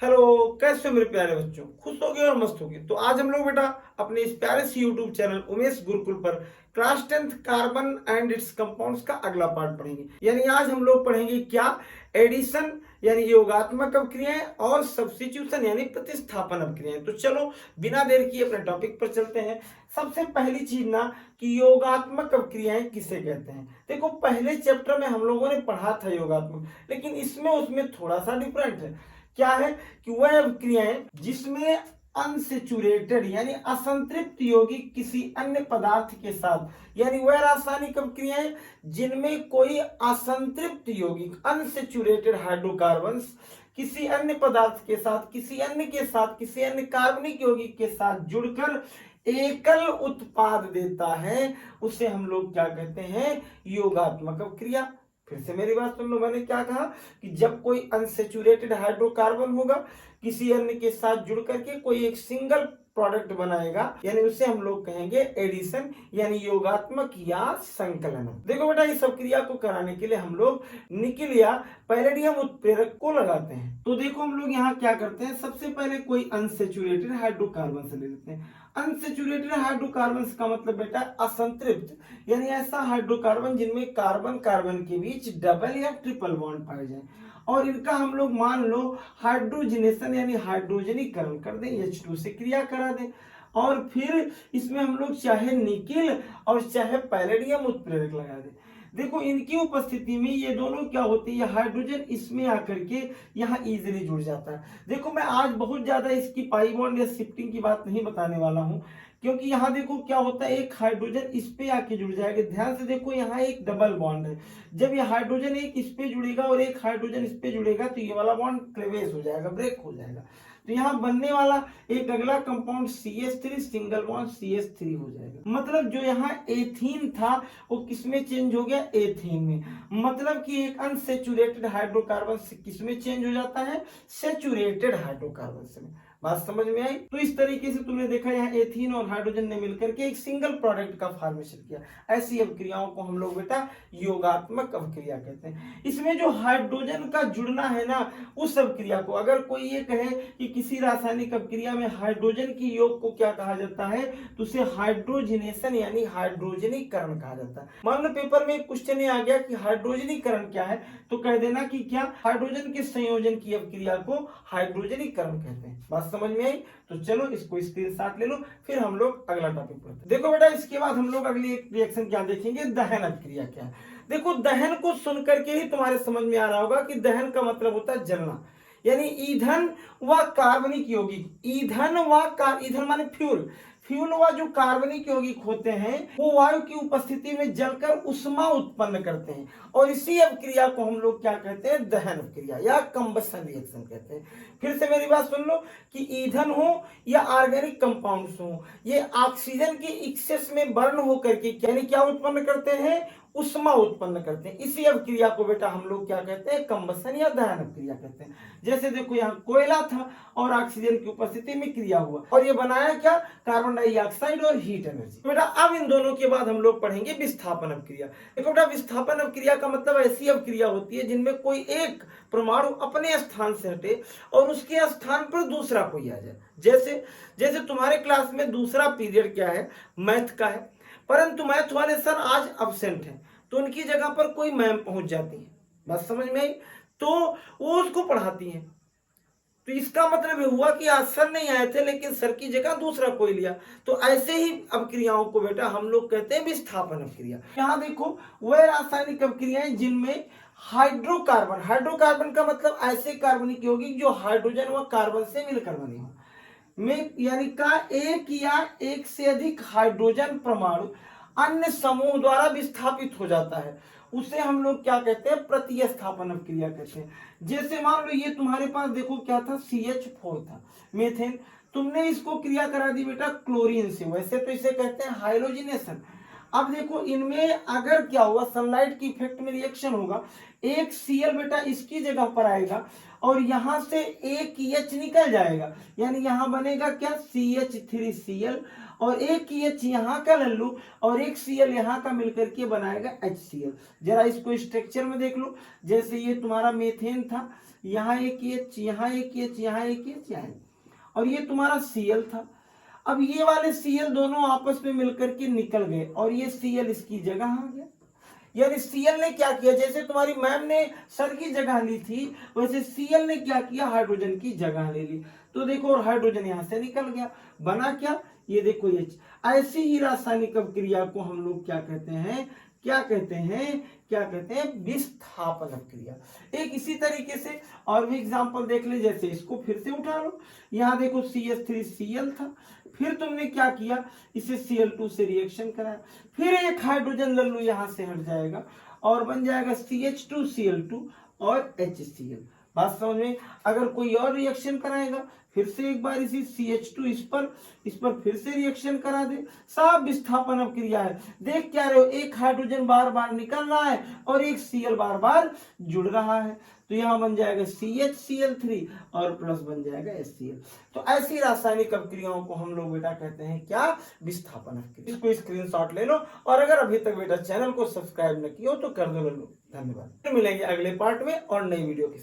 Hello, कैसे हो मेरे प्यारे बच्चों? खुश हो गए और मस्त हो गए? तो आज हम लोग बेटा अपने इस प्यारे से यूट्यूब चैनल उमेश गुरुकुल पर class 10th carbon and it's compounds का अगला पार्ट पढ़ेंगे। यानी आज हम लोग पढ़ेंगे क्या? एडिशन यानी योगात्मक अभिक्रियाएं और सब्स्टिट्यूशन यानी प्रतिस्थापन अभिक्रियाएं। तो चलो बिना देर किए अपने टॉपिक पर चलते हैं। सबसे पहली चीज ना कि योगात्मक अभिक्रियाएं किसे कहते हैं। देखो, पहले चैप्टर में हम लोगों ने पढ़ा था योगात्मक, लेकिन इसमें उसमें थोड़ा सा डिफरेंट है। क्या है कि वह अभिक्रियाएं जिसमें अनसेचुरेटेड यानी असंतृप्त यौगिक किसी अन्य पदार्थ के साथ, यानी वह रासायनिक अभिक्रियाएं जिनमें कोई असंतृप्त यौगिक अनसेचुरेटेड हाइड्रोकार्बन्स किसी अन्य पदार्थ के साथ, किसी अन्य कार्बनिक यौगिक के साथ जुड़कर एकल उत्पाद देता है, उसे हम लोग क्या कहते हैं? योगात्मक अभिक्रिया। फिर से मेरी बात सुन लो, मैंने क्या कहा कि जब कोई अनसेचुरेटेड हाइड्रोकार्बन होगा किसी अन्य के साथ जुड़ करके कोई एक सिंगल प्रोडक्ट बनाएगा, यानी उसे हम लोग कहेंगे एडिशन यानी योगात्मक या संकलन। देखो बेटा, इस अभिक्रिया को कराने के लिए हम लोग निकिल या पैलेडियम उत्प्रेरक को लगाते हैं। तो देखो हम लोग यहाँ क्या करते हैं, सबसे पहले कोई अनसेचुरेटेड हाइड्रोकार्बन से ले लेते हैं। अनसेचुरेटेड हाइड्रोकार्बन का मतलब बेटा असंतृप्त, यानी ऐसा हाइड्रोकार्बन जिनमें कार्बन कार्बन के बीच डबल या ट्रिपल बॉन्ड पाए जाए और इनका हम लोग मान लो हाइड्रोजनेशन यानी हाइड्रोजनीकरण कर दें, H2 से क्रिया करा दें और फिर इसमें हम लोग चाहे निकिल और चाहे पैलेडियम उत्प्रेरक लगा दें। देखो, इनकी उपस्थिति में ये दोनों क्या होती है, हाइड्रोजन इसमें आकर के यहाँ इजीली जुड़ जाता है। देखो, मैं आज बहुत ज्यादा इसकी पाई बॉन्ड या शिफ्टिंग की बात नहीं बताने वाला हूँ, क्योंकि यहाँ देखो क्या होता है, एक हाइड्रोजन इस पे आके जुड़ जाएगा। ध्यान से देखो, यहाँ एक डबल बॉन्ड है। जब ये हाइड्रोजन एक इस पे जुड़ेगा और एक हाइड्रोजन इस पे जुड़ेगा तो ये वाला बॉन्ड क्लेवेज हो जाएगा, ब्रेक हो जाएगा। तो यहाँ बनने वाला एक अगला compound CH3 single bond CH3 हो जाएगा। मतलब जो यहाँ एथीन था वो किसमें चेंज हो गया? एथीन में। मतलब कि एक अनसेचुरेटेड हाइड्रोकार्बन किसमें चेंज हो जाता है? सेचुरेटेड हाइड्रोकार्बन में। बात समझ में आई? तो इस तरीके से तुमने देखा यहाँ एथीन और हाइड्रोजन ने मिलकर के एक सिंगल प्रोडक्ट का फॉर्मेशन किया। ऐसी अभिक्रियाओं को हम लोग बेटा योगात्मक अभिक्रिया कहते हैं। इसमें जो हाइड्रोजन का जुड़ना है ना, उस अभिक्रिया को अगर कोई ये कहे कि किसी रासायनिक अभिक्रिया में हाइड्रोजन की योग को क्या कहा जाता है, तो उसे हाइड्रोजनेशन यानी हाइड्रोजनीकरण कहा जाता है। मान लो पेपर में क्वेश्चन आ गया कि हाइड्रोजनीकरण क्या है, तो कह देना कि क्या हाइड्रोजन के संयोजन की अभिक्रिया को हाइड्रोजनीकरण कहते हैं। बात समझ में आई? तो चलो इसको स्क्रीनशॉट ले लो, फिर हम लोग अगला टॉपिक पढ़ते हैं। देखो बेटा, इसके बाद हम लोग अगली एक रिएक्शन क्या देखेंगे, दहन अभिक्रिया क्या है। देखो, दहन को सुन करके ही तुम्हारे समझ में आ रहा होगा कि दहन का मतलब होता है जलना, यानी ईंधन व कार्बनिक यौगिक, ईंधन माने फ्यूल, फ्यूल व जो कार्बनिक यौगिक होते हैं वो वायु की उपस्थिति में जलकर उष्मा उत्पन्न करते हैं और इसी अभिक्रिया को हम लोग क्या कहते हैं? दहन अभिक्रिया या कंबशन रिएक्शन कहते हैं। फिर से मेरी बात सुन लो कि ईंधन हो या ऑर्गेनिक कंपाउंड्स हो, ये ऑक्सीजन के एक्सेस में बर्न होकर के यानी क्या उत्पन्न करते हैं? उष्मा उत्पन्न करते हैं। इसी अभिक्रिया को बेटा हम लोग क्या कहते हैं? कंबशन या दहन अभिक्रिया कहते हैं। जैसे देखो, यहाँ कोयला था और ऑक्सीजन की उपस्थिति में क्रिया हुआ और ये बनाया क्या? कार्बन डाइऑक्साइड और हीट एनर्जी। बेटा अब इन दोनों के बाद हम लोग पढ़ेंगे विस्थापन अभिक्रिया। देखो बेटा, विस्थापन अभिक्रिया का मतलब ऐसी अभिक्रिया होती है जिनमें कोई एक परमाणु अपने स्थान से हटे और उसके स्थान पर दूसरा कोई आ जाए। जैसे जैसे तुम्हारे क्लास में दूसरा पीरियड क्या है? मैथ का है, परंतु मैथ वाले सर आज अब्सेंट हैं, तो उनकी जगह पर कोई मैम पहुंच जाती है। बात समझ में आई? तो वो उसको पढ़ाती हैं। तो इसका मतलब ये हुआ कि आज सर नहीं आए थे लेकिन सर की जगह दूसरा कोई लिया। तो ऐसे ही अभिक्रियाओं को बेटा हम लोग कहते हैं विस्थापन अभिक्रिया। यहाँ देखो, वह रासायनिक अभिक्रियाएं जिनमें हाइड्रोकार्बन का मतलब ऐसे कार्बनिक यौगिक जो हाइड्रोजन व कार्बन से मिलकर बने हो में, यानी का एक या एक से अधिक हाइड्रोजन परमाणु अन्य समूह द्वारा विस्थापित हो जाता है, उसे हम लोग क्या कहते हैं? प्रतिस्थापन अभिक्रिया कहते हैं। जैसे मान लो ये तुम्हारे पास देखो क्या था? CH4 था, मीथेन। तुमने इसको क्रिया करा दी बेटा क्लोरीन से, वैसे तो इसे कहते हैं हाइलोजिनेशन। अब देखो, इनमें अगर क्या हुआ, सनलाइट की इफेक्ट में रिएक्शन होगा, एक Cl बेटा इसकी जगह पर आएगा और यहाँ से एक H निकल जाएगा, यानी यहाँ बनेगा क्या CH3Cl और एक H यहाँ का ले लूं और एक Cl यहाँ का मिलकर के बनाएगा HCl। जरा इसको स्ट्रक्चर में देख लो, जैसे ये तुम्हारा मेथेन था, यहाँ एक H, यहाँ एक H, यहाँ एक H, यहाँ, और ये तुम्हारा Cl था। अब ये वाले Cl दोनों आपस में मिलकर के निकल गए और ये Cl इसकी जगह आ गया। यानी Cl ने क्या किया, जैसे तुम्हारी मैम ने सर की जगह ली थी वैसे Cl ने क्या किया, हाइड्रोजन की जगह ले ली। तो देखो और हाइड्रोजन यहाँ से निकल गया, बना क्या, ये देखो H। ऐसी ही रासायनिक अभिक्रिया को हम लोग क्या कहते हैं, क्या कहते हैं, विस्थापन अभिक्रिया। एक इसी तरीके से और भी एग्जांपल देख ले, जैसे इसको फिर से उठा लो, यहाँ देखो CH3Cl था, फिर तुमने क्या किया, इसे Cl2 से रिएक्शन कराया, फिर एक हाइड्रोजन ले लो यहाँ से हट जाएगा और बन जाएगा CH2Cl2 और HCl। बात समझ में। अगर कोई और रिएक्शन कराएगा, फिर से एक बार इसी CH2 इस पर फिर से रिएक्शन करा दे, सब विस्थापन अभिक्रिया है। देख क्या रहे हो, एक हाइड्रोजन बार बार निकल रहा है और एक Cl बार बार जुड़ रहा है, तो यहाँ बन जाएगा CHCl3 और प्लस बन जाएगा HCl। तो ऐसी रासायनिक अभिक्रियाओं को हम लोग बेटा कहते हैं क्या, विस्थापन अभिक्रिया। इसको स्क्रीनशॉट ले लो और अगर अभी तक बेटा चैनल को सब्सक्राइब न किया हो तो कर दो। धन्यवाद, मिलेंगे अगले पार्ट में और नई वीडियो के